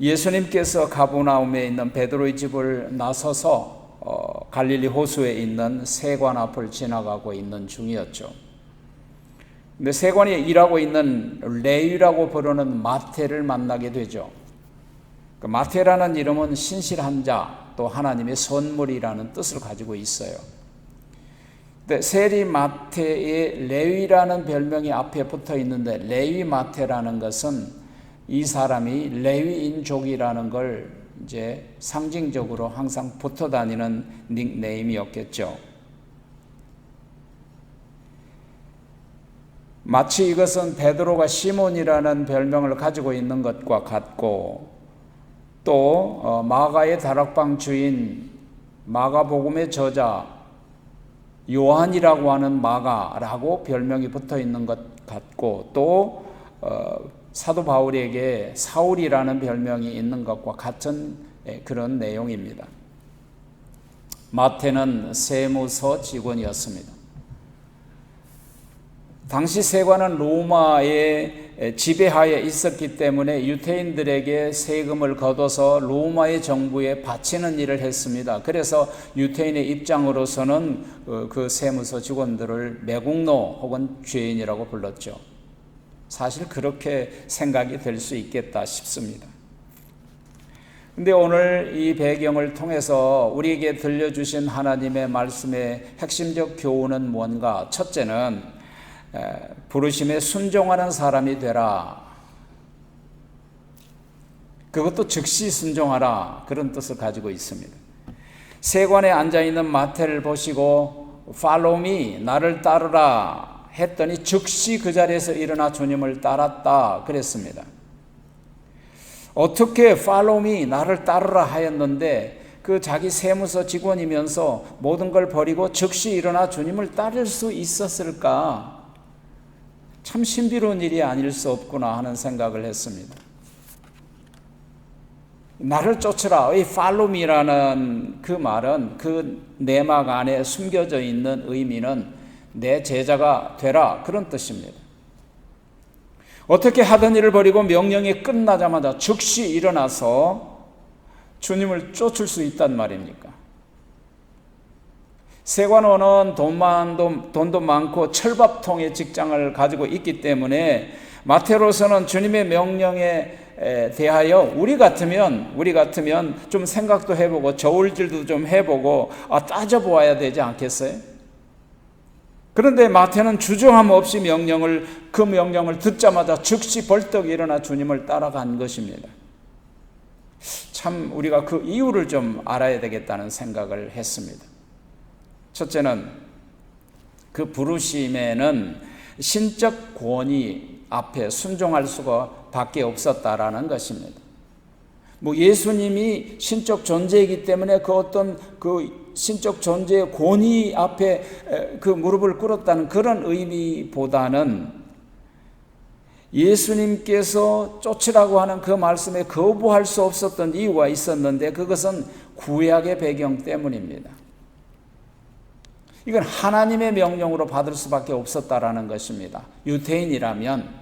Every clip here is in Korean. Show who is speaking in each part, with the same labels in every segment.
Speaker 1: 예수님께서 가버나움에 있는 베드로의 집을 나서서 갈릴리 호수에 있는 세관 앞을 지나가고 있는 중이었죠. 근데 세관에 일하고 있는 레위라고 부르는 마태를 만나게 되죠. 그 마태라는 이름은 신실한 자, 또 하나님의 선물이라는 뜻을 가지고 있어요. 근데 세리 마태의 레위라는 별명이 앞에 붙어 있는데, 레위 마태라는 것은 이 사람이 레위인족이라는 걸 이제 상징적으로 항상 붙어 다니는 닉네임이었겠죠. 마치 이것은 베드로가 시몬이라는 별명을 가지고 있는 것과 같고, 또 마가의 다락방 주인 마가복음의 저자 요한이라고 하는 마가라고 별명이 붙어 있는 것 같고, 또 사도 바울에게 사울이라는 별명이 있는 것과 같은 그런 내용입니다. 마태는 세무서 직원이었습니다. 당시 세관은 로마의 지배하에 있었기 때문에 유태인들에게 세금을 걷어서 로마의 정부에 바치는 일을 했습니다. 그래서 유태인의 입장으로서는 그 세무서 직원들을 매국노 혹은 죄인이라고 불렀죠. 사실 그렇게 생각이 될 수 있겠다 싶습니다. 근데 오늘 이 배경을 통해서 우리에게 들려주신 하나님의 말씀의 핵심적 교훈은 뭔가? 첫째는 부르심에 순종하는 사람이 되라. 그것도 즉시 순종하라. 그런 뜻을 가지고 있습니다. 세관에 앉아있는 마태를 보시고 Follow me, 나를 따르라 했더니 즉시 그 자리에서 일어나 주님을 따랐다 그랬습니다. 어떻게 Follow me, 나를 따르라 하였는데 그 자기 세무서 직원이면서 모든 걸 버리고 즉시 일어나 주님을 따를 수 있었을까? 참 신비로운 일이 아닐 수 없구나 하는 생각을 했습니다. 나를 쫓으라, 이 follow me라는 그 말은 그 내막 안에 숨겨져 있는 의미는 내 제자가 되라, 그런 뜻입니다. 어떻게 하던 일을 버리고 명령이 끝나자마자 즉시 일어나서 주님을 쫓을 수 있단 말입니까? 세관원은 돈도 많고 철밥통의 직장을 가지고 있기 때문에 마태로서는 주님의 명령에 대하여 우리 같으면 좀 생각도 해보고 저울질도 좀 해보고 따져보아야 되지 않겠어요? 그런데 마태는 주저함 없이 그 명령을 듣자마자 즉시 벌떡 일어나 주님을 따라간 것입니다. 참 우리가 그 이유를 좀 알아야 되겠다는 생각을 했습니다. 첫째는 그 부르심에는 신적 권위 앞에 순종할 수가 밖에 없었다라는 것입니다. 예수님이 신적 존재이기 때문에 그 어떤 그 신적 존재의 권위 앞에 그 무릎을 꿇었다는 그런 의미보다는 예수님께서 쫓으라고 하는 그 말씀에 거부할 수 없었던 이유가 있었는데 그것은 구약의 배경 때문입니다. 이건 하나님의 명령으로 받을 수밖에 없었다라는 것입니다. 유태인이라면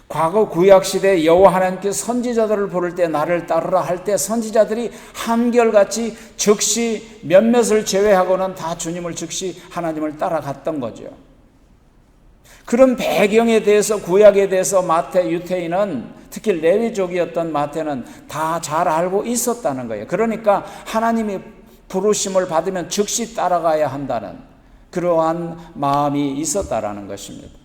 Speaker 1: 과거 구약시대 여호와 하나님께서 선지자들을 부를 때 나를 따르라 할 때 선지자들이 한결같이 즉시 몇몇을 제외하고는 다 주님을 즉시 하나님을 따라갔던 거죠. 그런 배경에 대해서 구약에 대해서 마태 유태인은 특히 레위족이었던 마태는 다 잘 알고 있었다는 거예요. 그러니까 하나님이 부르심을 받으면 즉시 따라가야 한다는 그러한 마음이 있었다라는 것입니다.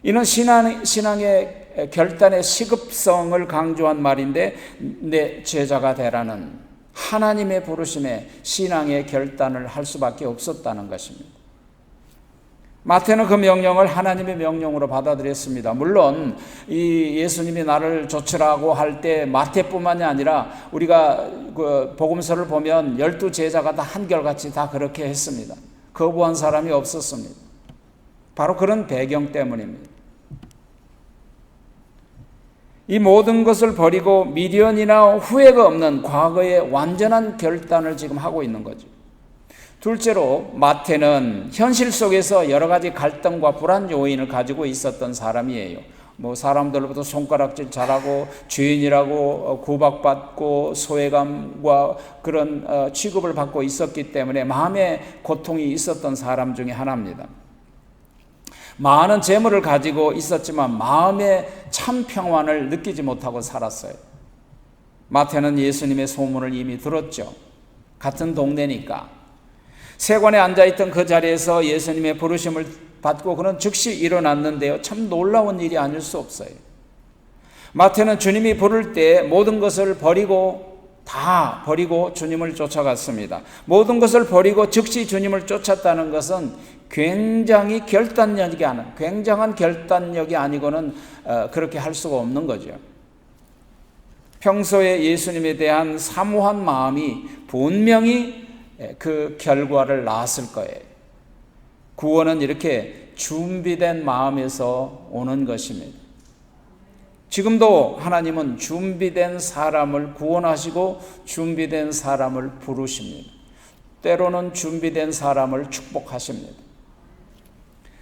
Speaker 1: 이는 신앙의 결단의 시급성을 강조한 말인데 내 제자가 되라는 하나님의 부르심에 신앙의 결단을 할 수밖에 없었다는 것입니다. 마태는 그 명령을 하나님의 명령으로 받아들였습니다. 물론 이 예수님이 나를 쫓으라고 할 때 마태뿐만이 아니라 우리가 그 복음서를 보면 12 제자가 다 한결같이 다 그렇게 했습니다. 거부한 사람이 없었습니다. 바로 그런 배경 때문입니다. 이 모든 것을 버리고 미련이나 후회가 없는 과거의 완전한 결단을 지금 하고 있는 거죠. 둘째로 마태는 현실 속에서 여러 가지 갈등과 불안 요인을 가지고 있었던 사람이에요. 뭐 사람들로부터 손가락질 잘하고 죄인이라고 구박받고 소외감과 그런 취급을 받고 있었기 때문에 마음에 고통이 있었던 사람 중에 하나입니다. 많은 재물을 가지고 있었지만 마음의 참 평안을 느끼지 못하고 살았어요. 마태는 예수님의 소문을 이미 들었죠. 같은 동네니까. 세관에 앉아있던 그 자리에서 예수님의 부르심을 받고 그는 즉시 일어났는데요. 참 놀라운 일이 아닐 수 없어요. 마태는 주님이 부를 때 모든 것을 다 버리고 주님을 쫓아갔습니다. 모든 것을 버리고 즉시 주님을 쫓았다는 것은 굉장한 결단력이 아니고는 그렇게 할 수가 없는 거죠. 평소에 예수님에 대한 사모한 마음이 분명히 그 결과를 낳았을 거예요. 구원은 이렇게 준비된 마음에서 오는 것입니다. 지금도 하나님은 준비된 사람을 구원하시고 준비된 사람을 부르십니다. 때로는 준비된 사람을 축복하십니다.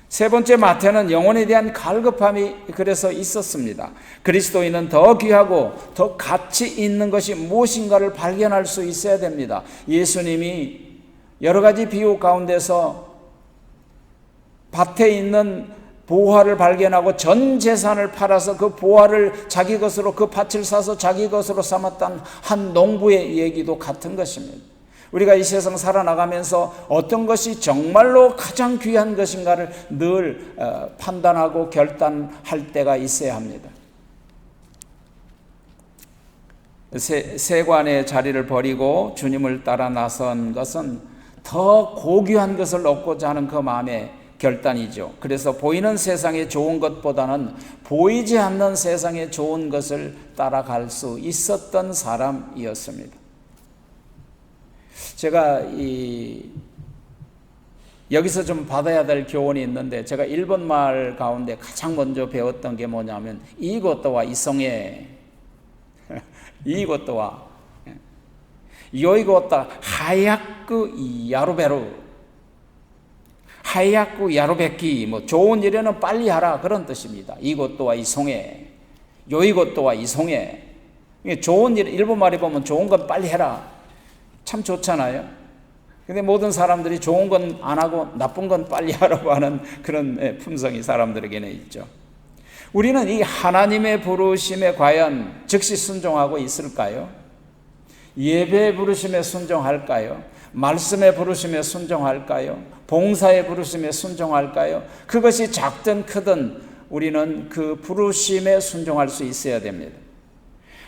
Speaker 1: 세 번째, 마태는 영혼에 대한 갈급함이 그래서 있었습니다. 그리스도인은 더 귀하고 더 가치 있는 것이 무엇인가를 발견할 수 있어야 됩니다. 예수님이 여러 가지 비유 가운데서 밭에 있는 보화를 발견하고 전 재산을 팔아서 그 보화를 자기 것으로, 그 밭을 사서 자기 것으로 삼았던 한 농부의 얘기도 같은 것입니다. 우리가 이 세상 살아나가면서 어떤 것이 정말로 가장 귀한 것인가를 늘 판단하고 결단할 때가 있어야 합니다. 세관의 자리를 버리고 주님을 따라 나선 것은 더 고귀한 것을 얻고자 하는 그 마음의 결단이죠. 그래서 보이는 세상의 좋은 것보다는 보이지 않는 세상의 좋은 것을 따라갈 수 있었던 사람이었습니다. 제가 여기서 좀 받아야 될 교훈이 있는데, 제가 일본 말 가운데 가장 먼저 배웠던 게 뭐냐면 이것도와 이송해 이것도와 요이것도 하야쿠 야루베루, 하야쿠 야루베키, 뭐 좋은 일에는 빨리 하라, 그런 뜻입니다. 이것도와 이송해, 요이것도와 이송해. 좋은 일, 일본 말에 보면 좋은 건 빨리 해라, 참 좋잖아요. 근데 모든 사람들이 좋은 건 안 하고 나쁜 건 빨리 하라고 하는 그런 품성이 사람들에게는 있죠. 우리는 이 하나님의 부르심에 과연 즉시 순종하고 있을까요? 예배의 부르심에 순종할까요? 말씀의 부르심에 순종할까요? 봉사의 부르심에 순종할까요? 그것이 작든 크든 우리는 그 부르심에 순종할 수 있어야 됩니다.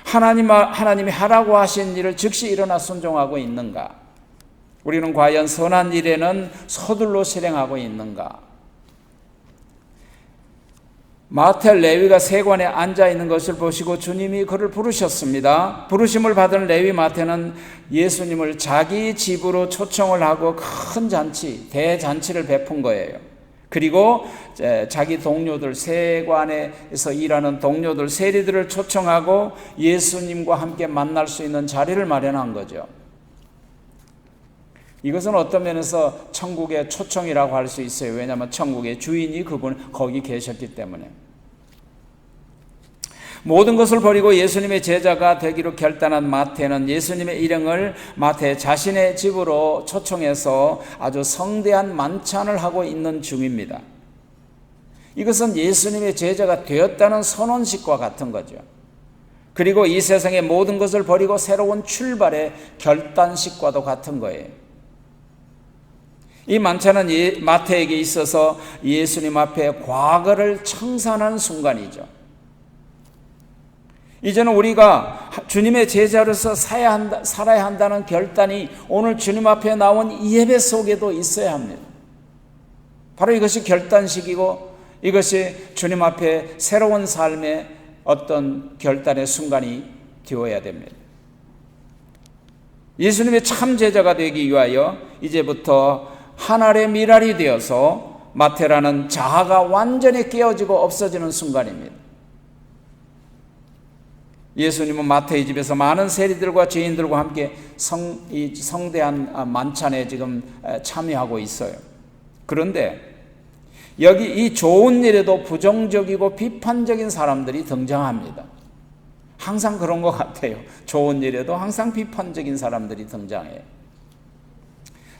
Speaker 1: 하나님이 하라고 하신 일을 즉시 일어나 순종하고 있는가? 우리는 과연 선한 일에는 서둘러 실행하고 있는가? 마태 레위가 세관에 앉아 있는 것을 보시고 주님이 그를 부르셨습니다. 부르심을 받은 레위 마태는 예수님을 자기 집으로 초청을 하고 큰 잔치, 대잔치를 베푼 거예요. 그리고 자기 동료들, 세관에서 일하는 동료들, 세리들을 초청하고 예수님과 함께 만날 수 있는 자리를 마련한 거죠. 이것은 어떤 면에서 천국의 초청이라고 할 수 있어요. 왜냐하면 천국의 주인이 그분 거기 계셨기 때문에. 모든 것을 버리고 예수님의 제자가 되기로 결단한 마태는 예수님의 일행을 마태 자신의 집으로 초청해서 아주 성대한 만찬을 하고 있는 중입니다. 이것은 예수님의 제자가 되었다는 선언식과 같은 거죠. 그리고 이 세상의 모든 것을 버리고 새로운 출발의 결단식과도 같은 거예요. 이 만찬은 마태에게 있어서 예수님 앞에 과거를 청산하는 순간이죠. 이제는 우리가 주님의 제자로서 살아야 한다는 결단이 오늘 주님 앞에 나온 이 예배 속에도 있어야 합니다. 바로 이것이 결단식이고 이것이 주님 앞에 새로운 삶의 어떤 결단의 순간이 되어야 됩니다. 예수님의 참 제자가 되기 위하여 이제부터 한 알의 밀알이 되어서 마태라는 자아가 완전히 깨어지고 없어지는 순간입니다. 예수님은 마태의 집에서 많은 세리들과 죄인들과 함께 성대한 만찬에 지금 참여하고 있어요. 그런데 여기 이 좋은 일에도 부정적이고 비판적인 사람들이 등장합니다. 항상 그런 것 같아요. 좋은 일에도 항상 비판적인 사람들이 등장해요.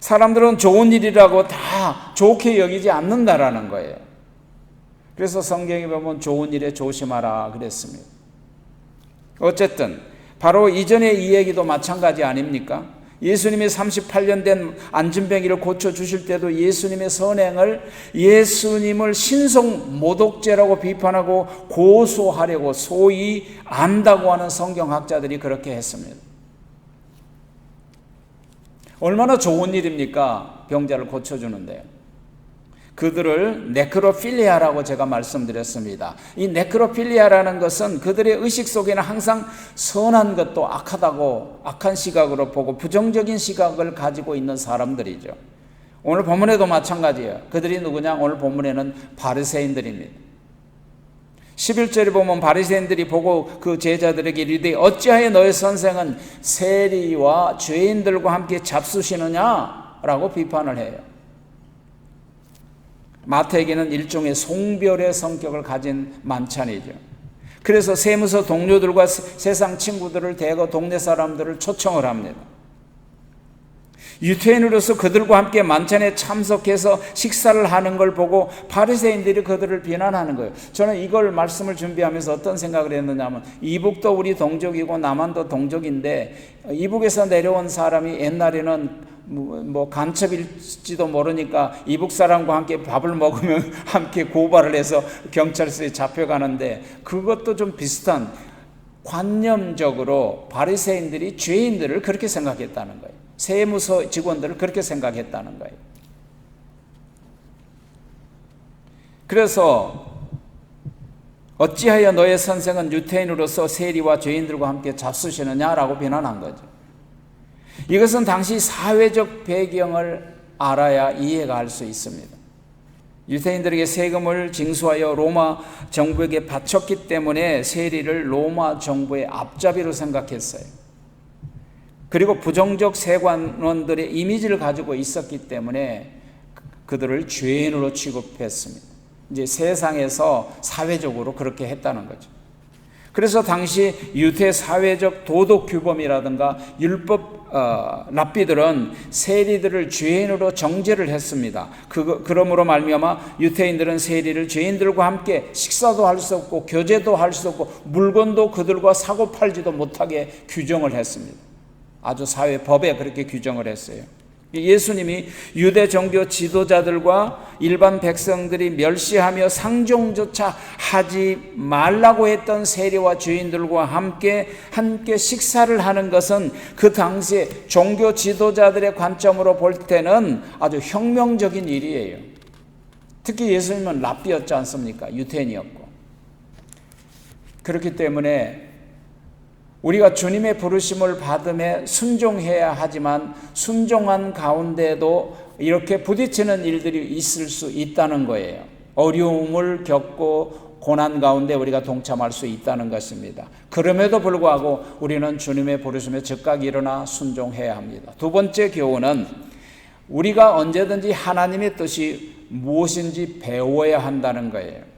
Speaker 1: 사람들은 좋은 일이라고 다 좋게 여기지 않는다라는 거예요. 그래서 성경에 보면 좋은 일에 조심하라 그랬습니다. 어쨌든 바로 이전의 이 얘기도 마찬가지 아닙니까? 예수님이 38년 된 안진뱅이를 고쳐주실 때도 예수님의 선행을 예수님을 신성 모독죄라고 비판하고 고소하려고 소위 안다고 하는 성경학자들이 그렇게 했습니다. 얼마나 좋은 일입니까? 병자를 고쳐주는데. 그들을 네크로필리아라고 제가 말씀드렸습니다. 이 네크로필리아라는 것은 그들의 의식 속에는 항상 선한 것도 악하다고 악한 시각으로 보고 부정적인 시각을 가지고 있는 사람들이죠. 오늘 본문에도 마찬가지예요. 그들이 누구냐? 오늘 본문에는 바리새인들입니다. 11절에 보면 바리새인들이 보고 그 제자들에게 이르되 어찌하여 너의 선생은 세리와 죄인들과 함께 잡수시느냐? 라고 비판을 해요. 마태에게는 일종의 송별의 성격을 가진 만찬이죠. 그래서 세무서 동료들과 세상 친구들을 대거 동네 사람들을 초청을 합니다. 유태인으로서 그들과 함께 만찬에 참석해서 식사를 하는 걸 보고 바리새인들이 그들을 비난하는 거예요. 저는 이걸 말씀을 준비하면서 어떤 생각을 했느냐면 이북도 우리 동족이고 남한도 동족인데 이북에서 내려온 사람이 옛날에는 간첩일지도 모르니까 이북 사람과 함께 밥을 먹으면 함께 고발을 해서 경찰서에 잡혀가는데 그것도 좀 비슷한 관념적으로 바리새인들이 죄인들을 그렇게 생각했다는 거예요. 세무서 직원들을 그렇게 생각했다는 거예요. 그래서 어찌하여 너의 선생은 유태인으로서 세리와 죄인들과 함께 잡수시느냐라고 비난한 거죠. 이것은 당시 사회적 배경을 알아야 이해가 할 수 있습니다. 유대인들에게 세금을 징수하여 로마 정부에게 바쳤기 때문에 세리를 로마 정부의 앞잡이로 생각했어요. 그리고 부정적 세관원들의 이미지를 가지고 있었기 때문에 그들을 죄인으로 취급했습니다. 이제 세상에서 사회적으로 그렇게 했다는 거죠. 그래서 당시 유대 사회적 도덕 규범이라든가 율법 랍비들은 세리들을 죄인으로 정죄를 했습니다. 그러므로 말미암아 유대인들은 세리를 죄인들과 함께 식사도 할 수 없고 교제도 할 수 없고 물건도 그들과 사고 팔지도 못하게 규정을 했습니다. 아주 사회 법에 그렇게 규정을 했어요. 예수님이 유대 종교 지도자들과 일반 백성들이 멸시하며 상종조차 하지 말라고 했던 세리와 죄인들과 함께 식사를 하는 것은 그 당시에 종교 지도자들의 관점으로 볼 때는 아주 혁명적인 일이에요. 특히 예수님은 랍비였지 않습니까? 유태인이었고. 그렇기 때문에 우리가 주님의 부르심을 받음에 순종해야 하지만 순종한 가운데도 이렇게 부딪히는 일들이 있을 수 있다는 거예요. 어려움을 겪고 고난 가운데 우리가 동참할 수 있다는 것입니다. 그럼에도 불구하고 우리는 주님의 부르심에 즉각 일어나 순종해야 합니다. 두 번째 교훈은 우리가 언제든지 하나님의 뜻이 무엇인지 배워야 한다는 거예요.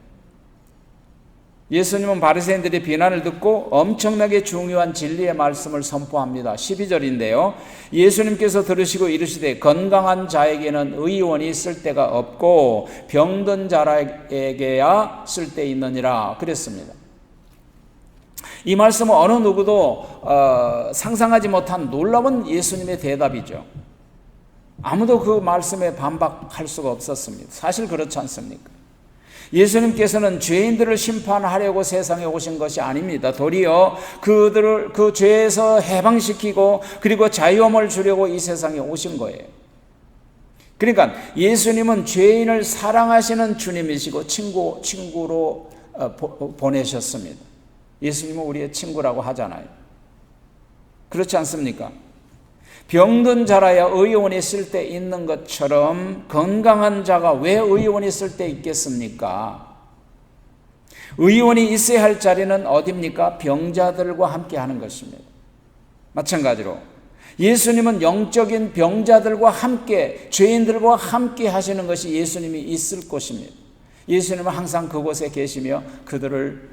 Speaker 1: 예수님은 바리새인들의 비난을 듣고 엄청나게 중요한 진리의 말씀을 선포합니다. 12절인데요. 예수님께서 들으시고 이르시되 건강한 자에게는 의원이 쓸데가 없고 병든 자에게야 쓸데 있느니라 그랬습니다. 이 말씀은 어느 누구도 상상하지 못한 놀라운 예수님의 대답이죠. 아무도 그 말씀에 반박할 수가 없었습니다. 사실 그렇지 않습니까? 예수님께서는 죄인들을 심판하려고 세상에 오신 것이 아닙니다. 도리어 그들을 그 죄에서 해방시키고 그리고 자유함을 주려고 이 세상에 오신 거예요. 그러니까 예수님은 죄인을 사랑하시는 주님이시고 친구로 보내셨습니다. 예수님은 우리의 친구라고 하잖아요. 그렇지 않습니까? 병든 자라야 의원이 쓸데 있는 것처럼 건강한 자가 왜 의원이 쓸데 있겠습니까? 의원이 있어야 할 자리는 어디입니까? 병자들과 함께 하는 것입니다. 마찬가지로 예수님은 영적인 병자들과 함께 죄인들과 함께 하시는 것이 예수님이 있을 것입니다. 예수님은 항상 그곳에 계시며 그들을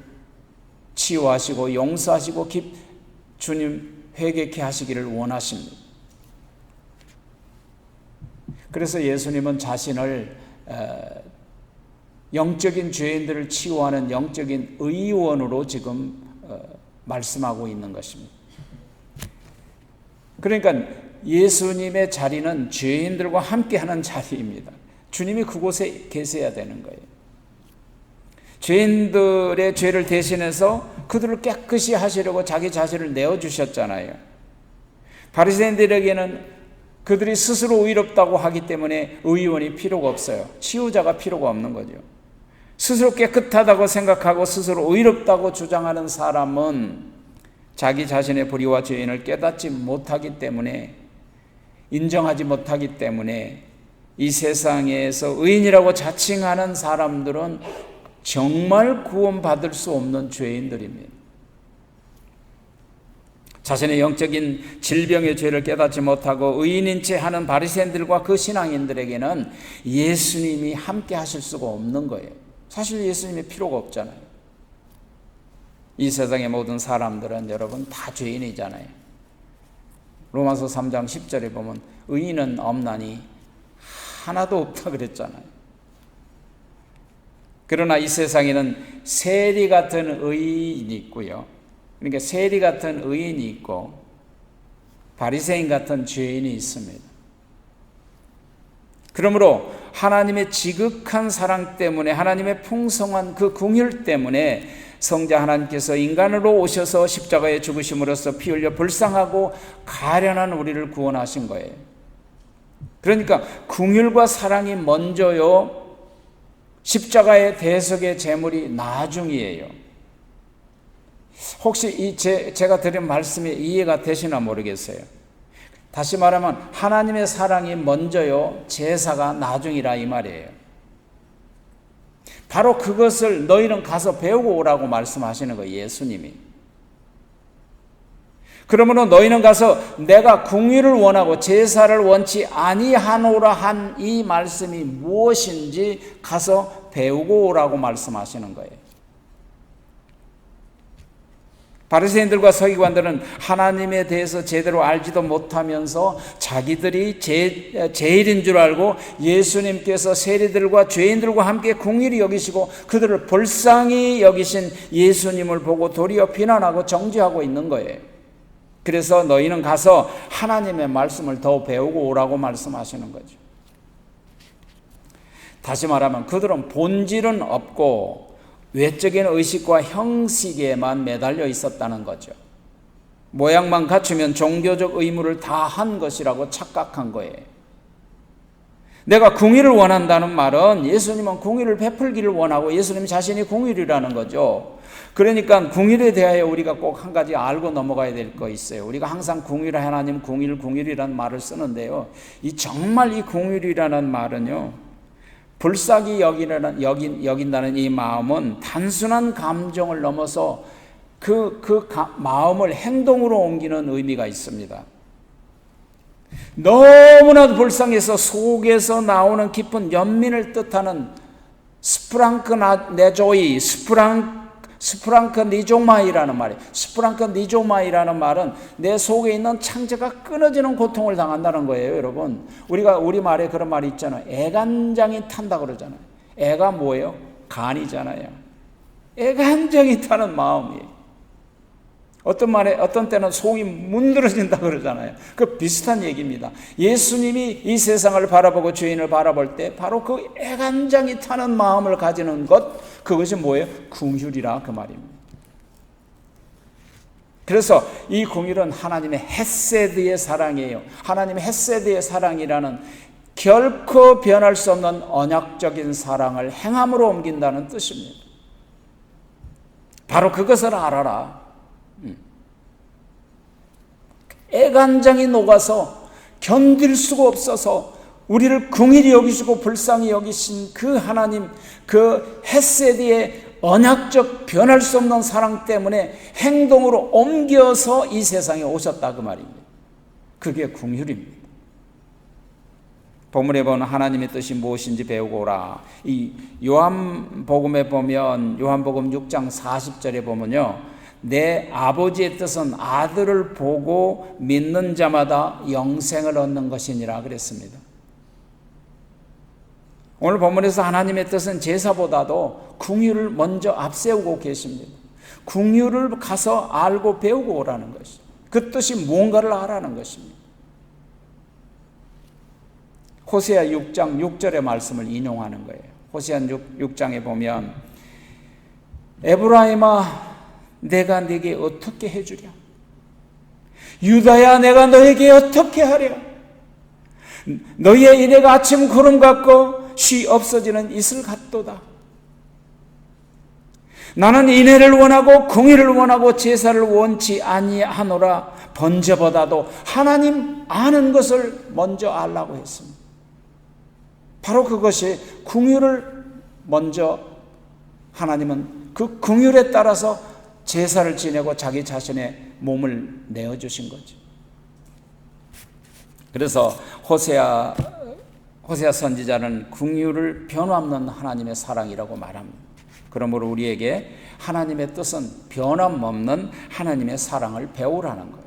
Speaker 1: 치유하시고 용서하시고 주님 회개케 하시기를 원하십니다. 그래서 예수님은 자신을 영적인 죄인들을 치유하는 영적인 의원으로 지금 말씀하고 있는 것입니다. 그러니까 예수님의 자리는 죄인들과 함께하는 자리입니다. 주님이 그곳에 계셔야 되는 거예요. 죄인들의 죄를 대신해서 그들을 깨끗이 하시려고 자기 자신을 내어주셨잖아요. 바리새인들에게는 그들이 스스로 의롭다고 하기 때문에 의원이 필요가 없어요. 치유자가 필요가 없는 거죠. 스스로 깨끗하다고 생각하고 스스로 의롭다고 주장하는 사람은 자기 자신의 불의와 죄인을 깨닫지 못하기 때문에, 인정하지 못하기 때문에 이 세상에서 의인이라고 자칭하는 사람들은 정말 구원받을 수 없는 죄인들입니다. 자신의 영적인 질병의 죄를 깨닫지 못하고 의인인 채 하는 바리새인들과 그 신앙인들에게는 예수님이 함께 하실 수가 없는 거예요. 사실 예수님이 필요가 없잖아요. 이 세상의 모든 사람들은 여러분 다 죄인이잖아요. 로마서 3장 10절에 보면 의인은 없나니 하나도 없다 그랬잖아요. 그러나 이 세상에는 세리 같은 의인이 있고요. 그러니까 세리 같은 의인이 있고 바리새인 같은 죄인이 있습니다. 그러므로 하나님의 지극한 사랑 때문에, 하나님의 풍성한 그 긍휼 때문에 성자 하나님께서 인간으로 오셔서 십자가에 죽으심으로써 피 흘려 불쌍하고 가련한 우리를 구원하신 거예요. 그러니까 긍휼과 사랑이 먼저요, 십자가의 대속의 제물이 나중이에요. 혹시 제가 드린 말씀이 이해가 되시나 모르겠어요. 다시 말하면 하나님의 사랑이 먼저요, 제사가 나중이라 이 말이에요. 바로 그것을 너희는 가서 배우고 오라고 말씀하시는 거예요, 예수님이. 그러므로 너희는 가서 내가 긍휼을 원하고 제사를 원치 아니하노라 한 이 말씀이 무엇인지 가서 배우고 오라고 말씀하시는 거예요. 바리새인들과 서기관들은 하나님에 대해서 제대로 알지도 못하면서 자기들이 제일인 줄 알고 예수님께서 세리들과 죄인들과 함께 긍휼히 여기시고 그들을 불쌍히 여기신 예수님을 보고 도리어 비난하고 정죄하고 있는 거예요. 그래서 너희는 가서 하나님의 말씀을 더 배우고 오라고 말씀하시는 거죠. 다시 말하면 그들은 본질은 없고 외적인 의식과 형식에만 매달려 있었다는 거죠. 모양만 갖추면 종교적 의무를 다 한 것이라고 착각한 거예요. 내가 긍휼을 원한다는 말은 예수님은 긍휼을 베풀기를 원하고 예수님 자신이 긍휼이라는 거죠. 그러니까 긍휼에 대하여 우리가 꼭 한 가지 알고 넘어가야 될 거 있어요. 우리가 항상 긍휼 하나님, 긍휼이라는 말을 쓰는데요. 정말 이 긍휼이라는 말은요, 불쌍히 여긴다는 이 마음은 단순한 감정을 넘어서 마음을 행동으로 ом기는 의미가 있습니다. 너무나도 불쌍해서 속에서 나오는 깊은 연민을 뜻하는 스프랑크네조이, 스프랑크니조마이라는 말이에요. 스프랑크니조마이라는 말은 내 속에 있는 창자가 끊어지는 고통을 당한다는 거예요, 여러분. 우리 말에 그런 말이 있잖아요. 애간장이 탄다 그러잖아요. 애가 뭐예요? 간이잖아요. 애간장이 타는 마음이에요. 어떤 때는 속이 문드러진다 그러잖아요. 그 비슷한 얘기입니다. 예수님이 이 세상을 바라보고 죄인을 바라볼 때 바로 그 애간장이 타는 마음을 가지는 것, 그것이 뭐예요? 긍휼이라 그 말입니다. 그래서 이 긍휼은 하나님의 헤세드의 사랑이에요. 하나님의 헤세드의 사랑이라는 결코 변할 수 없는 언약적인 사랑을 행함으로 옮긴다는 뜻입니다. 바로 그것을 알아라. 애간장이 녹아서 견딜 수가 없어서 우리를 긍휼히 여기시고 불쌍히 여기신 그 하나님, 그 헤세드의 언약적 변할 수 없는 사랑 때문에 행동으로 옮겨서 이 세상에 오셨다 그 말입니다. 그게 긍휼입니다. 본문에 보면 하나님의 뜻이 무엇인지 배우고 오라. 이 요한복음에 보면 요한복음 6장 40절에 보면요, 내 아버지의 뜻은 아들을 보고 믿는 자마다 영생을 얻는 것이니라 그랬습니다. 오늘 본문에서 하나님의 뜻은 제사보다도 궁유를 먼저 앞세우고 계십니다. 궁유를 가서 알고 배우고 오라는 것이죠. 그 뜻이 뭔가를 알아는 것입니다. 호세아 6장 6절의 말씀을 인용하는 거예요. 호세아 6장에 보면 에브라임아 내가 네게 어떻게 해주랴? 유다야 내가 너에게 어떻게 하랴? 너희의 이래가 아침 구름 같고 쉬 없어지는 이슬 같도다. 나는 인애를 원하고 공의를 원하고 제사를 원치 아니하노라. 번제보다도 하나님 아는 것을 먼저 알라고 했습니다. 바로 그것이 궁율을 먼저, 하나님은 그 궁율에 따라서 제사를 지내고 자기 자신의 몸을 내어주신 거죠. 그래서 호세아 선지자는 궁율을 변함없는 하나님의 사랑이라고 말합니다. 그러므로 우리에게 하나님의 뜻은 변함없는 하나님의 사랑을 배우라는 거예요.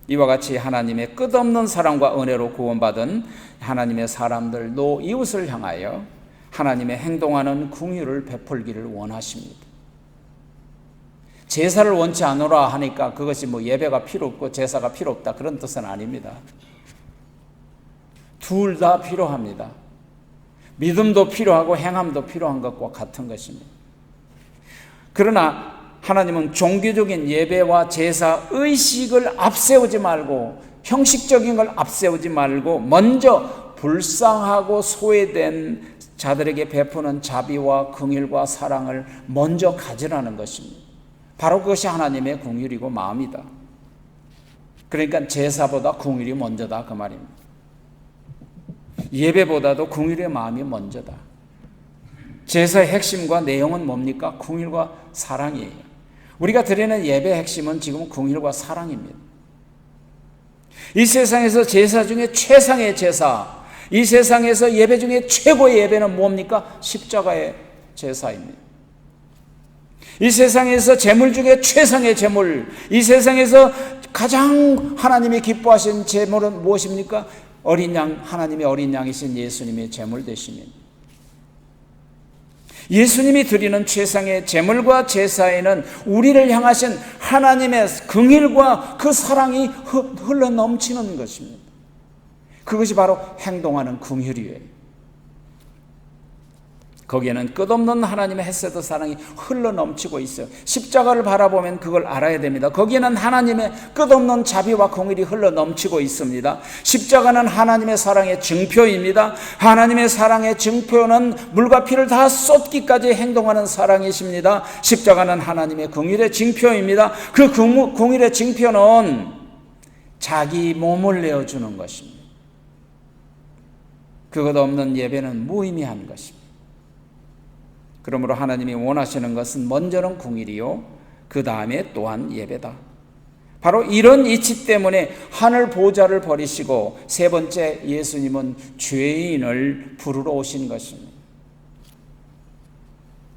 Speaker 1: 이와 같이 하나님의 끝없는 사랑과 은혜로 구원받은 하나님의 사람들, 또 이웃을 향하여 하나님의 행동하는 궁유를 베풀기를 원하십니다. 제사를 원치 않으라 하니까 그것이 예배가 필요 없고 제사가 필요 없다, 그런 뜻은 아닙니다. 둘 다 필요합니다. 믿음도 필요하고 행함도 필요한 것과 같은 것입니다. 그러나 하나님은 종교적인 예배와 제사 의식을 앞세우지 말고, 형식적인 걸 앞세우지 말고 먼저 불쌍하고 소외된 자들에게 베푸는 자비와 긍휼과 사랑을 먼저 가지라는 것입니다. 바로 그것이 하나님의 긍휼이고 마음이다. 그러니까 제사보다 긍휼이 먼저다, 그 말입니다. 예배보다도 긍휼의 마음이 먼저다. 제사의 핵심과 내용은 뭡니까? 긍휼과 사랑이에요. 우리가 드리는 예배의 핵심은 지금 긍휼과 사랑입니다. 이 세상에서 제사 중에 최상의 제사, 이 세상에서 예배 중에 최고의 예배는 뭡니까? 십자가의 제사입니다. 이 세상에서 제물 중에 최상의 제물, 이 세상에서 가장 하나님이 기뻐하신 제물은 무엇입니까? 어린 양, 하나님의 어린 양이신 예수님의 제물 되시면, 예수님이 드리는 최상의 제물과 제사에는 우리를 향하신 하나님의 긍휼과 그 사랑이 흘러 넘치는 것입니다. 그것이 바로 행동하는 긍휼이에요. 거기에는 끝없는 하나님의 햇새도 사랑이 흘러 넘치고 있어요. 십자가를 바라보면 그걸 알아야 됩니다. 거기에는 하나님의 끝없는 자비와 긍휼이 흘러 넘치고 있습니다. 십자가는 하나님의 사랑의 증표입니다. 하나님의 사랑의 증표는 물과 피를 다 쏟기까지 행동하는 사랑이십니다. 십자가는 하나님의 긍휼의 증표입니다. 그 긍휼의 증표는 자기 몸을 내어주는 것입니다. 그것 없는 예배는 무의미한 것입니다. 그러므로 하나님이 원하시는 것은 먼저는 긍휼이요, 그 다음에 또한 예배다. 바로 이런 이치 때문에 하늘 보좌를 버리시고 세 번째 예수님은 죄인을 부르러 오신 것입니다.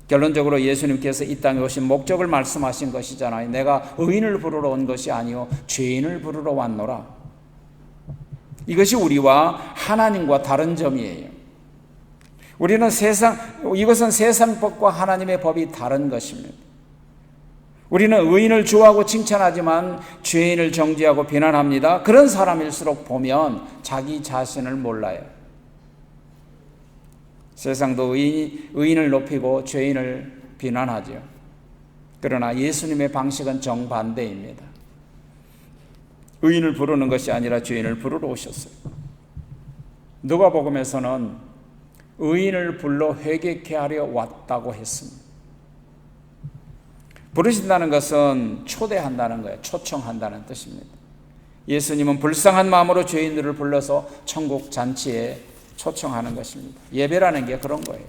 Speaker 1: 결론적으로 예수님께서 이 땅에 오신 목적을 말씀하신 것이잖아요. 내가 의인을 부르러 온 것이 아니요 죄인을 부르러 왔노라. 이것이 우리와 하나님과 다른 점이에요. 이것은 세상 법과 하나님의 법이 다른 것입니다. 우리는 의인을 좋아하고 칭찬하지만 죄인을 정죄하고 비난합니다. 그런 사람일수록 보면 자기 자신을 몰라요. 세상도 의인을 높이고 죄인을 비난하죠. 그러나 예수님의 방식은 정반대입니다. 의인을 부르는 것이 아니라 죄인을 부르러 오셨어요. 누가복음에서는 의인을 불러 회개케 하려 왔다고 했습니다. 부르신다는 것은 초대한다는 거예요. 초청한다는 뜻입니다. 예수님은 불쌍한 마음으로 죄인들을 불러서 천국 잔치에 초청하는 것입니다. 예배라는 게 그런 거예요.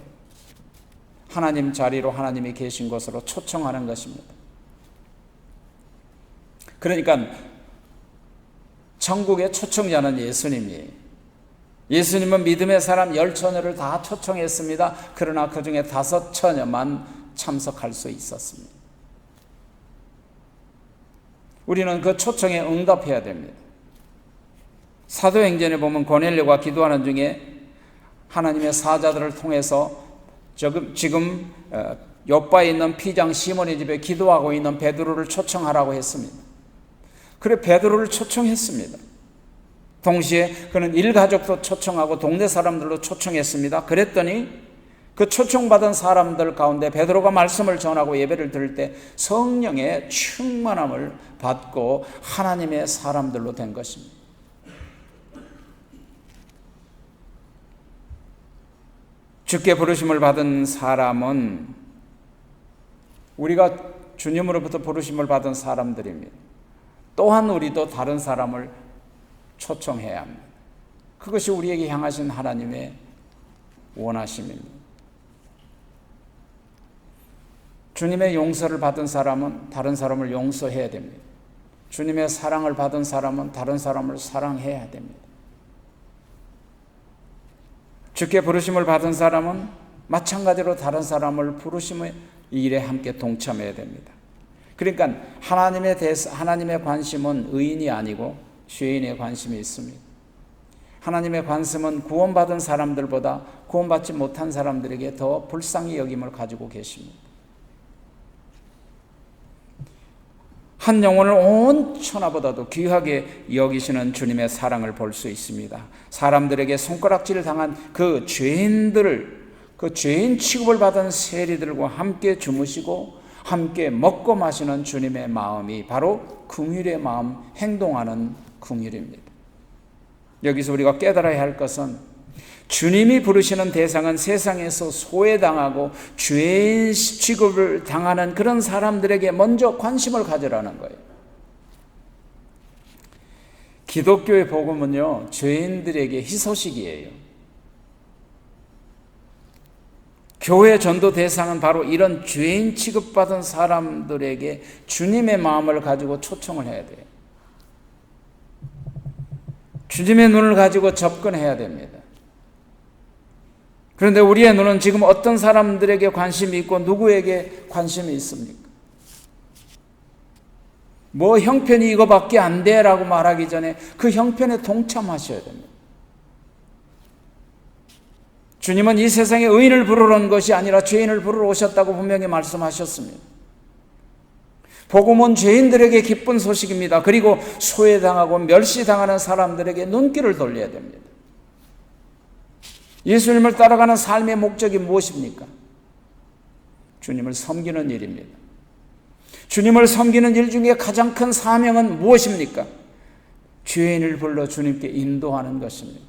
Speaker 1: 하나님 자리로 하나님이 계신 곳으로 초청하는 것입니다. 그러니까 천국의 초청자는 예수님이에요. 예수님은 믿음의 사람 10처녀를 다 초청했습니다. 그러나 그 중에 5처녀만 참석할 수 있었습니다. 우리는 그 초청에 응답해야 됩니다. 사도행전에 보면 고넬료가 기도하는 중에 하나님의 사자들을 통해서 지금 요바에 있는 피장 시몬의 집에 기도하고 있는 베드로를 초청하라고 했습니다. 그래 베드로를 초청했습니다. 동시에 그는 일가족도 초청하고 동네 사람들도 초청했습니다. 그랬더니 그 초청받은 사람들 가운데 베드로가 말씀을 전하고 예배를 드릴 때 성령의 충만함을 받고 하나님의 사람들로 된 것입니다. 주께 부르심을 받은 사람은 우리가 주님으로부터 부르심을 받은 사람들입니다. 또한 우리도 다른 사람을 초청해야 합니다. 그것이 우리에게 향하신 하나님의 원하심입니다. 주님의 용서를 받은 사람은 다른 사람을 용서해야 됩니다. 주님의 사랑을 받은 사람은 다른 사람을 사랑해야 됩니다. 주께 부르심을 받은 사람은 마찬가지로 다른 사람을 부르심의 일에 함께 동참해야 됩니다. 그러니까 하나님의 관심은 의인이 아니고 죄인의 관심이 있습니다. 하나님의 관심은 구원받은 사람들보다 구원받지 못한 사람들에게 더 불쌍히 여김을 가지고 계십니다. 한 영혼을 온 천하보다도 귀하게 여기시는 주님의 사랑을 볼 수 있습니다. 사람들에게 손가락질 당한 그 죄인들을, 그 죄인 취급을 받은 세리들과 함께 주무시고 함께 먹고 마시는 주님의 마음이 바로 긍휼의 마음, 행동하는 긍휼입니다. 여기서 우리가 깨달아야 할 것은 주님이 부르시는 대상은 세상에서 소외당하고 죄인 취급을 당하는 그런 사람들에게 먼저 관심을 가지라는 거예요. 기독교의 복음은요, 죄인들에게 희소식이에요. 교회 전도 대상은 바로 이런 죄인 취급받은 사람들에게 주님의 마음을 가지고 초청을 해야 돼요. 주님의 눈을 가지고 접근해야 됩니다. 그런데 우리의 눈은 지금 어떤 사람들에게 관심이 있고 누구에게 관심이 있습니까? 뭐 형편이 이거밖에 안 돼 라고 말하기 전에 그 형편에 동참하셔야 됩니다. 주님은 이 세상에 의인을 부르러 온 것이 아니라 죄인을 부르러 오셨다고 분명히 말씀하셨습니다. 복음은 죄인들에게 기쁜 소식입니다. 그리고 소외당하고 멸시당하는 사람들에게 눈길을 돌려야 됩니다. 예수님을 따라가는 삶의 목적이 무엇입니까? 주님을 섬기는 일입니다. 주님을 섬기는 일 중에 가장 큰 사명은 무엇입니까? 죄인을 불러 주님께 인도하는 것입니다.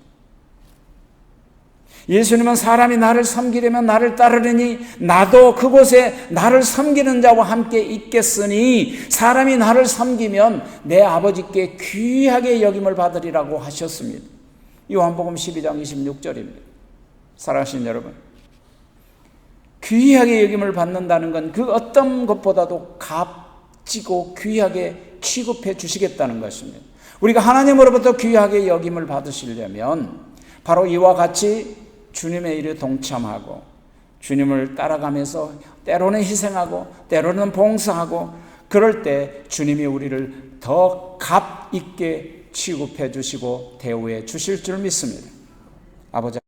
Speaker 1: 예수님은 사람이 나를 섬기려면 나를 따르려니 나도 그곳에 나를 섬기는 자와 함께 있겠으니 사람이 나를 섬기면 내 아버지께 귀하게 여김을 받으리라고 하셨습니다. 요한복음 12장 26절입니다. 사랑하시는 여러분, 귀하게 여김을 받는다는 건 그 어떤 것보다도 값지고 귀하게 취급해 주시겠다는 것입니다. 우리가 하나님으로부터 귀하게 여김을 받으시려면 바로 이와 같이 주님의 일에 동참하고 주님을 따라가면서 때로는 희생하고 때로는 봉사하고 그럴 때 주님이 우리를 더 값 있게 취급해 주시고 대우해 주실 줄 믿습니다. 아버지